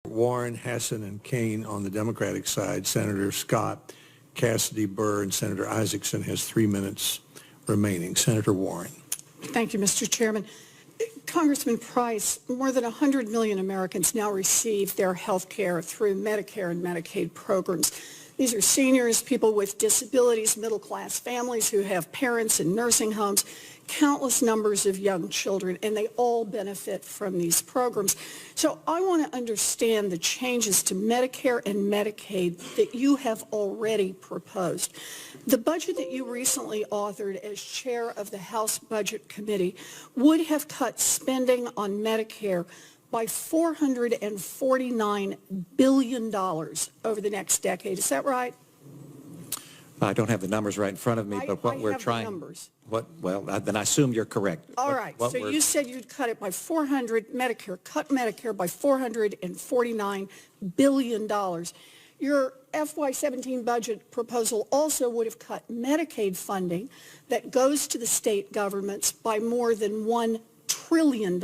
Warren, Hassan, and Kane on the Democratic side. Senator Scott, Cassidy, Burr, and Senator Isaacson has 3 minutes remaining. Senator Warren. Thank you, Mr. Chairman. Congressman Price, more than 100 million Americans now receive their health care through Medicare and Medicaid programs. These are seniors, people with disabilities, middle-class families who have parents in nursing homes, countless numbers of young children, and they all benefit from these programs. So I want to understand the changes to Medicare and Medicaid that you have already proposed. The budget that you recently authored as chair of the House Budget Committee would have cut spending on Medicare by $449 billion over the next decade. Is that right? I don't have the numbers right in front of me, but what we're trying... Well, then I assume you're correct. All right. So you said you'd cut it by cut Medicare by $449 billion. Your FY17 budget proposal also would have cut Medicaid funding that goes to the state governments by more than $1 trillion.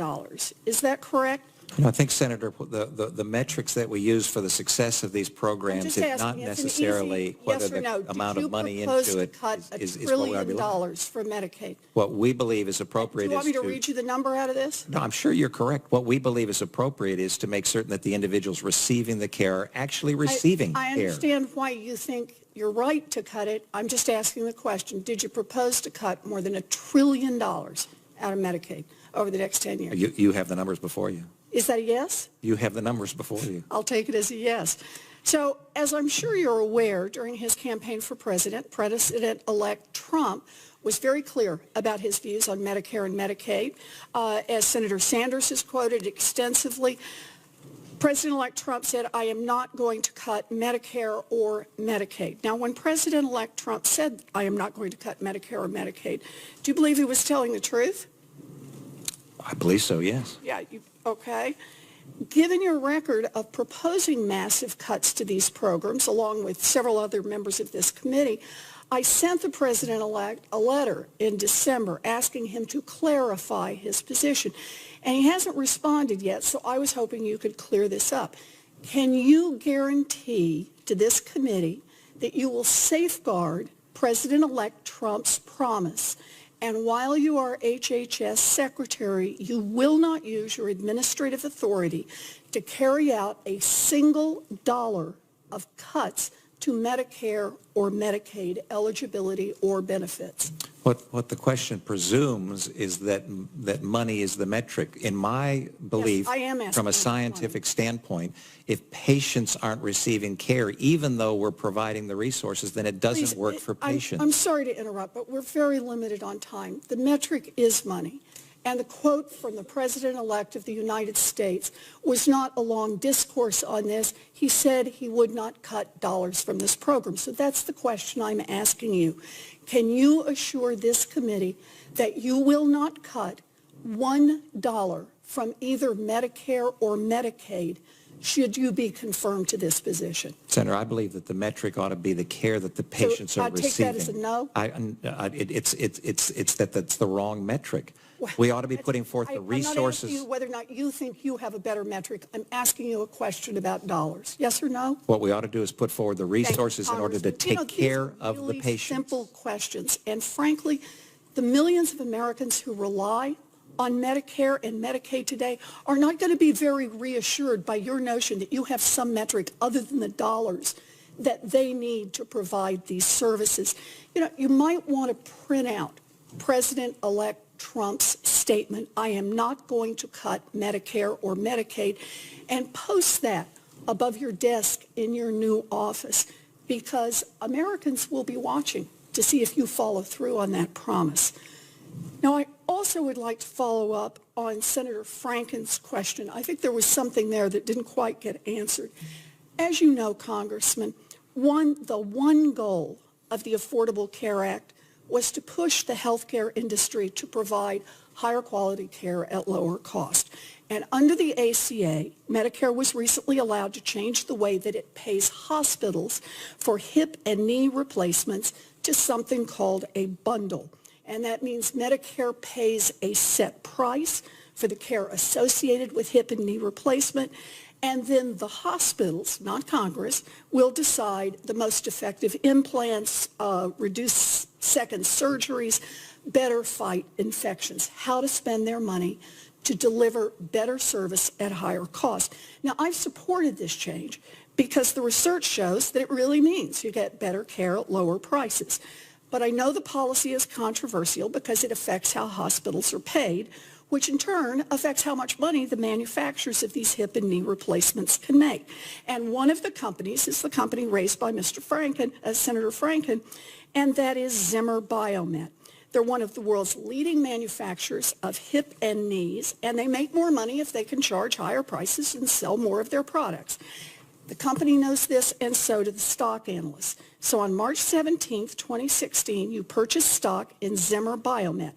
Is that correct? I think, Senator, the metrics that we use for the success of these programs is not necessarily whether the amount of money into it is what we are below. For Medicaid. What we believe is appropriate is Do you want me to read you the number out of this? No, I'm sure you're correct. What we believe is appropriate is to make certain that the individuals receiving the care are actually receiving care. I understand why you think you're right to cut it. I'm just asking the question, did you propose to cut more than $1 trillion out of Medicaid over the next 10 years? You have the numbers before you. Is that a yes? You have the numbers before you. I'll take it as a yes. So, as I'm sure you're aware, during his campaign for president, President-elect Trump was very clear about his views on Medicare and Medicaid. As Senator Sanders has quoted extensively, President-elect Trump said, I am not going to cut Medicare or Medicaid. Now, when President-elect Trump said, I am not going to cut Medicare or Medicaid, do you believe he was telling the truth? I believe so, yes. Yeah, okay. Given your record of proposing massive cuts to these programs, along with several other members of this committee, I sent the President-elect a letter in December asking him to clarify his position. And he hasn't responded yet, so I was hoping you could clear this up. Can you guarantee to this committee that you will safeguard President-elect Trump's promise, and while you are HHS Secretary, you will not use your administrative authority to carry out a single dollar of cuts to Medicare or Medicaid eligibility or benefits? What the question presumes is that money is the metric. In my belief, yes, from a scientific standpoint, if patients aren't receiving care, even though we're providing the resources, then it doesn't work for patients. I'm sorry to interrupt, but we're very limited on time. The metric is money. And the quote from the President-elect of the United States was not a long discourse on this. He said he would not cut dollars from this program. So that's the question I'm asking you. Can you assure this committee that you will not cut $1 from either Medicare or Medicaid should you be confirmed to this position? Senator, I believe that the metric ought to be the care that the patients are receiving. I take that as a no? It's that's the wrong metric. Well, we ought to be putting forth the resources. I'm not asking you whether or not you think you have a better metric. I'm asking you a question about dollars. Yes or no? What we ought to do is put forward the resources in order to take care of the patients. Simple questions. And frankly, the millions of Americans who rely on Medicare and Medicaid today are not going to be very reassured by your notion that you have some metric other than the dollars that they need to provide these services. You know, you might want to print out President-elect Trump's statement, I am not going to cut Medicare or Medicaid, and post that above your desk in your new office, because Americans will be watching to see if you follow through on that promise. Now, I also would like to follow up on Senator Franken's question. I think there was something there that didn't quite get answered. As you know, Congressman, the one goal of the Affordable Care Act was to push the healthcare industry to provide higher quality care at lower cost. And under the ACA, Medicare was recently allowed to change the way that it pays hospitals for hip and knee replacements to something called a bundle. And that means Medicare pays a set price for the care associated with hip and knee replacement, And then the hospitals, not Congress, will decide the most effective implants, reduce second surgeries, better fight infections, how to spend their money to deliver better service at higher cost. Now, I've supported this change because the research shows that it really means you get better care at lower prices. But I know the policy is controversial because it affects how hospitals are paid, which in turn affects how much money the manufacturers of these hip and knee replacements can make. And one of the companies is the company raised by Mr. Franken, Senator Franken, and that is Zimmer Biomet. They're one of the world's leading manufacturers of hip and knees, and they make more money if they can charge higher prices and sell more of their products. The company knows this, and so do the stock analysts. So on March 17th, 2016, you purchased stock in Zimmer Biomet.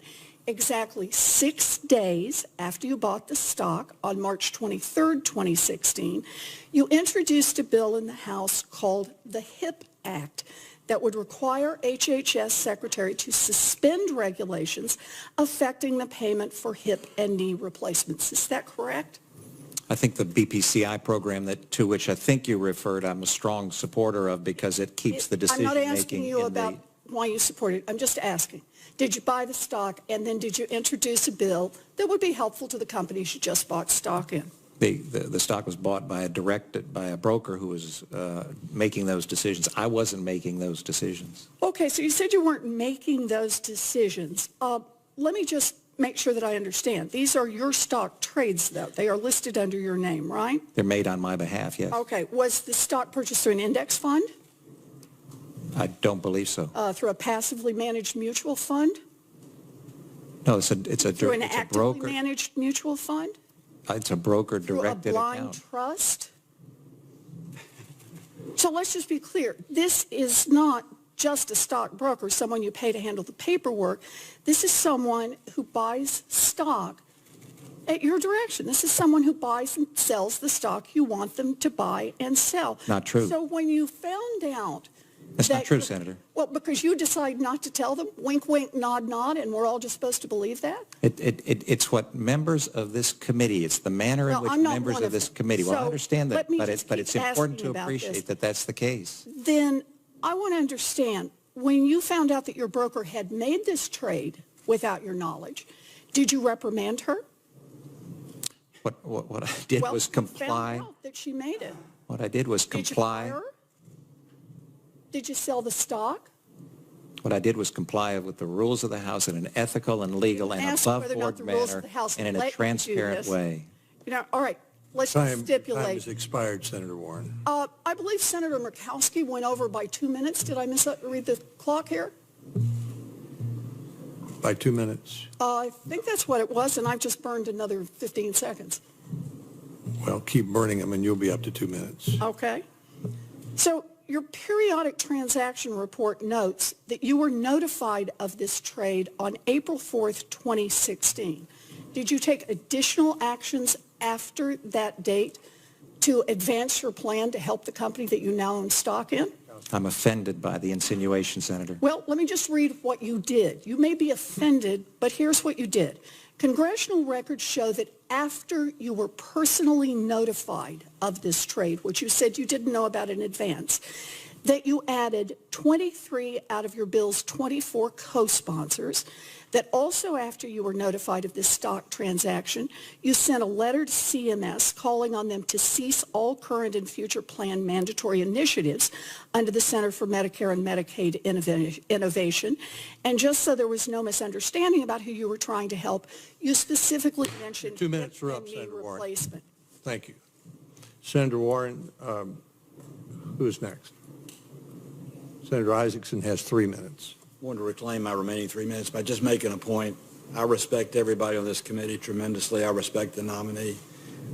Exactly 6 days after you bought the stock, on March 23rd, 2016, you introduced a bill in the House called the HIP Act that would require HHS Secretary to suspend regulations affecting the payment for hip and knee replacements. Is that correct? I think the BPCI program to which I think you referred, I'm a strong supporter of because it keeps the decision-making. I'm not asking you about why you support it. I'm just asking, did you buy the stock, and then did you introduce a bill that would be helpful to the companies you just bought stock in? The stock was bought by a broker who was making those decisions. I wasn't making those decisions. Okay, so you said you weren't making those decisions. Let me just make sure that I understand. These are your stock trades, though. They are listed under your name, right? They're made on my behalf, yes. Okay. Was the stock purchased through an index fund? I don't believe so. Through a passively managed mutual fund? No, it's a Through an broker. actively managed mutual fund? It's a broker-directed Through a blind account. trust? So let's just be clear. This is not just a stockbroker, someone you pay to handle the paperwork. This is someone who buys stock at your direction. This is someone who buys and sells the stock you want them to buy and sell. Not true. So when you found out That's not true, Senator. Well, because you decide not to tell them, wink, wink, nod, nod, and we're all just supposed to believe that? It's what members of this committee, it's the manner in which members of this committee, well, I understand that, but it's important to appreciate that that's the case. Then I want to understand, when you found out that your broker had made this trade without your knowledge, did you reprimand her? What I did was comply. Well, you found out that she made it. What I did was comply. Did you fire her? Did you sell the stock? What I did was comply with the rules of the House in an ethical and legal and above-board manner and in a transparent way. All right, let's stipulate. Time has expired, Senator Warren. I believe Senator Murkowski went over by 2 minutes. Did I misread the clock here? By 2 minutes. I think that's what it was, and I've just burned another 15 seconds. Well, keep burning them, and you'll be up to 2 minutes. Okay. So your periodic transaction report notes that you were notified of this trade on April 4th, 2016. Did you take additional actions after that date to advance your plan to help the company that you now own stock in? I'm offended by the insinuation, Senator. Well, let me just read what you did. You may be offended, but here's what you did. Congressional records show that after you were personally notified of this trade, which you said you didn't know about in advance, that you added 23 out of your bill's 24 co-sponsors, that also after you were notified of this stock transaction, you sent a letter to CMS calling on them to cease all current and future planned mandatory initiatives under the Center for Medicare and Medicaid Innovation. And just so there was no misunderstanding about who you were trying to help, you specifically mentioned 2 minutes are up, knee Senator Warren. replacement. Thank you. Senator Warren, who's next? Senator Isaacson has 3 minutes. I want to reclaim my remaining 3 minutes by just making a point. I respect everybody on this committee tremendously. I respect the nominee.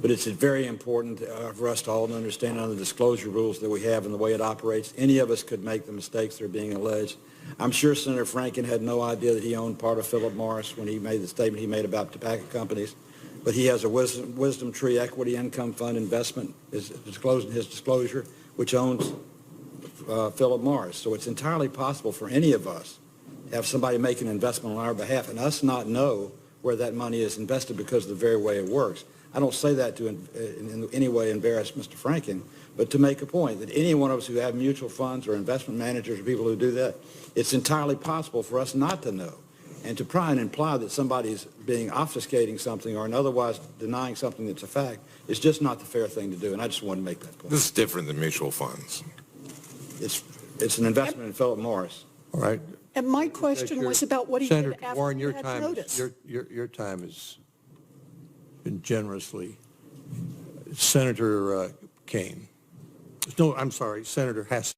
But it's very important for us to all to understand under the disclosure rules that we have and the way it operates. Any of us could make the mistakes that are being alleged. I'm sure Senator Franken had no idea that he owned part of Philip Morris when he made the statement he made about tobacco companies. But he has a Wisdom Tree Equity Income Fund investment is disclosed in his disclosure, which owns Philip Morris. So it's entirely possible for any of us to have somebody make an investment on our behalf and us not know where that money is invested because of the very way it works. I don't say that to in any way embarrass Mr. Franken, but to make a point that any one of us who have mutual funds or investment managers or people who do that, it's entirely possible for us not to know. And to try and imply that somebody's being obfuscating something or otherwise denying something that's a fact is just not the fair thing to do, and I just wanted to make that point. This is different than mutual funds. It's an investment in Philip Morris. All right. And my question was about what he did Senator after Warren, he your had time, notice. your time has been generously. Senator Kane. No, I'm sorry, Senator Hess.